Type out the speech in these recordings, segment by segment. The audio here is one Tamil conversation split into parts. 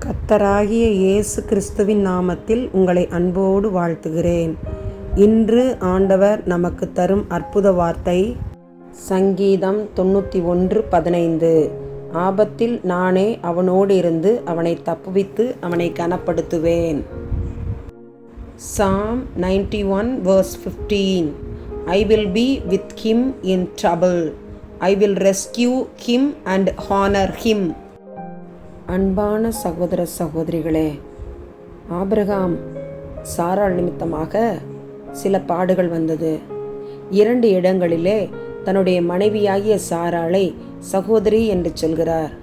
கர்த்தராகிய இயேசு கிறிஸ்துவின் நாமத்தில் உங்களை அன்போடு வாழ்த்துகிறேன். இன்று ஆண்டவர் நமக்கு தரும் அற்புத வார்த்தை சங்கீதம் 91:15. ஆபத்தில் நானே அவனோடு இருந்து அவனை தப்புவித்து அவனை கனப்படுத்துவேன். Psalm 91:15. I will be with him in trouble. I will rescue him and honor him. அன்பான சகோதர சகோதரிகளே, ஆபிரகாம் சாராள் நிமித்தமாக சில பாடுகள் வந்தது. 2 இடங்களிலே தன்னுடைய மனைவியாகிய சாராளை சகோதரி என்று சொல்கிறார்.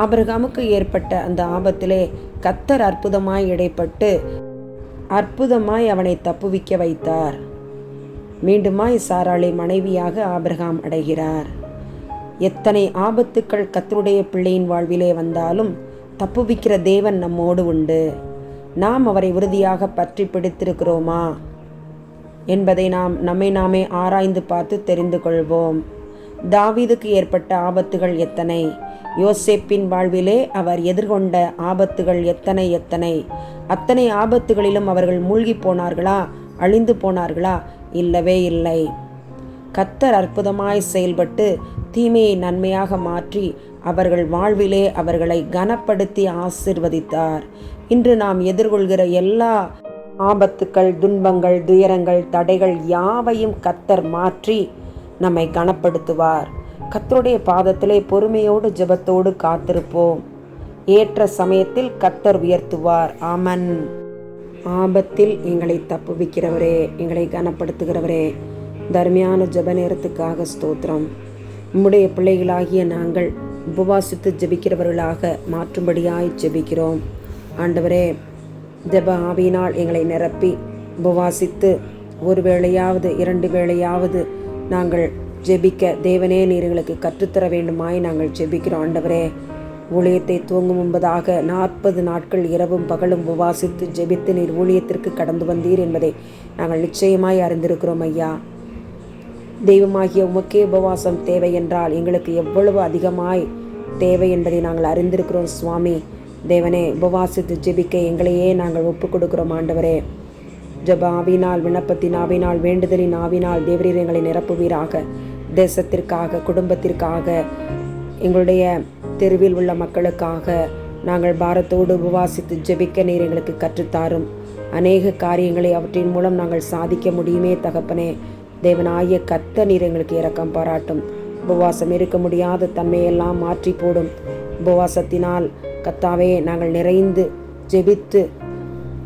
ஆபிரகாமுக்கு ஏற்பட்ட அந்த ஆபத்திலே கர்த்தர் அற்புதமாய் இடைப்பட்டு அற்புதமாய் அவனை தப்புவிக்க வைத்தார். மீண்டுமாய் சாராளை மனைவியாக ஆபிரகாம் அடைகிறார். எத்தனை ஆபத்துக்கள் கர்த்தருடைய பிள்ளையின் வாழ்விலே வந்தாலும் தப்புவிக்கிற தேவன் நம்மோடு உண்டு. நாம் அவரை உறுதியாக பற்றி பிடித்திருக்கிறோமா என்பதை நம்மை நாமே ஆராய்ந்து பார்த்து தெரிந்து கொள்வோம். தாவீதுக்கு ஏற்பட்ட ஆபத்துகள் எத்தனை! யோசேப்பின் வாழ்விலே அவர் எதிர்கொண்ட ஆபத்துகள் எத்தனை! அத்தனை ஆபத்துகளிலும் அவர்கள் மூழ்கி போனார்களா, அழிந்து போனார்களா? இல்லவே இல்லை. கர்த்தர் அற்புதமாய் செயல்பட்டு தீமையை நன்மையாக மாற்றி அவர்கள் வாழ்விலே அவர்களை கனப்படுத்தி ஆசீர்வதித்தார். இன்று நாம் எதிர்கொள்கிற எல்லா ஆபத்துக்கள், துன்பங்கள், துயரங்கள், தடைகள் யாவையும் கர்த்தர் மாற்றி நம்மை கனப்படுத்துவார். கர்த்தருடைய பாதத்திலே பொறுமையோடு ஜெபத்தோடு காத்திருப்போம். ஏற்ற சமயத்தில் கர்த்தர் உயர்த்துவார். ஆமன். ஆபத்தில் எங்களை தப்புவிக்கிறவரே, எங்களை கனப்படுத்துகிறவரே, தர்மியான ஜெப நேரத்துக்காக ஸ்தோத்திரம். உம்முடைய பிள்ளைகளாகிய நாங்கள் உபவாசித்து ஜெபிக்கிறவர்களாக மாற்றும்படியாய் ஜெபிக்கிறோம். ஆண்டவரே, ஜெப ஆவியினால் எங்களை நிரப்பி உபவாசித்து ஒரு வேளையாவது 2 வேளையாவது நாங்கள் ஜெபிக்க தேவனே நீர் எங்களுக்கு கற்றுத்தர வேண்டுமாய் நாங்கள் ஜெபிக்கிறோம். ஆண்டவரே, ஊழியத்தை துவங்கும் முன்பதாக 40 நாட்கள் இரவும் பகலும் உபவாசித்து ஜெபித்து நீர் ஊழியத்திற்கு கடந்து வந்தீர் என்பதை நாங்கள் நிச்சயமாய் அறிந்திருக்கிறோம். ஐயா, தெய்வமாகிய உமக்கே உபவாசம் தேவை என்றால் எங்களுக்கு எவ்வளவு அதிகமாய் தேவை என்பதை நாங்கள் அறிந்திருக்கிறோம். சுவாமி தேவனே, உபவாசித்து ஜெபிக்க எங்களையே நாங்கள் ஒப்புக் கொடுக்கிறோம். ஆண்டவரே, ஜெப ஆவினால், விண்ணப்பத்தின் ஆவினால், வேண்டுதலின் ஆவினால் தேவரீர் எங்களை நிரப்புவீராக. தேசத்திற்காக, குடும்பத்திற்காக, எங்களுடைய தெருவில் உள்ள மக்களுக்காக நாங்கள் பாரத்தோடு உபவாசித்து ஜெபிக்க நீர் எங்களுக்கு கற்றுத்தாரும். அநேக காரியங்களை அவற்றின் மூலம் நாங்கள் சாதிக்க முடியுமே தகப்பனே. தேவனாகிய கர்த்தர் நீர் எங்களுக்கு இரக்கம் பாராட்டும். உபவாசம் இருக்க முடியாத தன்மையெல்லாம் மாற்றி போடும். உபவாசத்தினால் கர்த்தாவே நாங்கள் நிறைந்து ஜெபித்து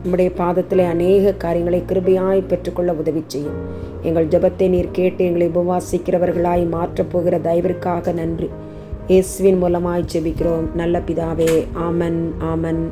நம்முடைய பாதத்திலே அநேக காரியங்களை கிருபையாய் பெற்றுக்கொள்ள உதவி செய்யும். எங்கள் ஜெபத்தை நீர் கேட்டு எங்களை உபவாசிக்கிறவர்களாய் மாற்றப் போகிற தயவிற்காக நன்றி. இயேசுவின் மூலமாய் ஜெபிக்கிறோம் நல்ல பிதாவே. ஆமன், ஆமன்.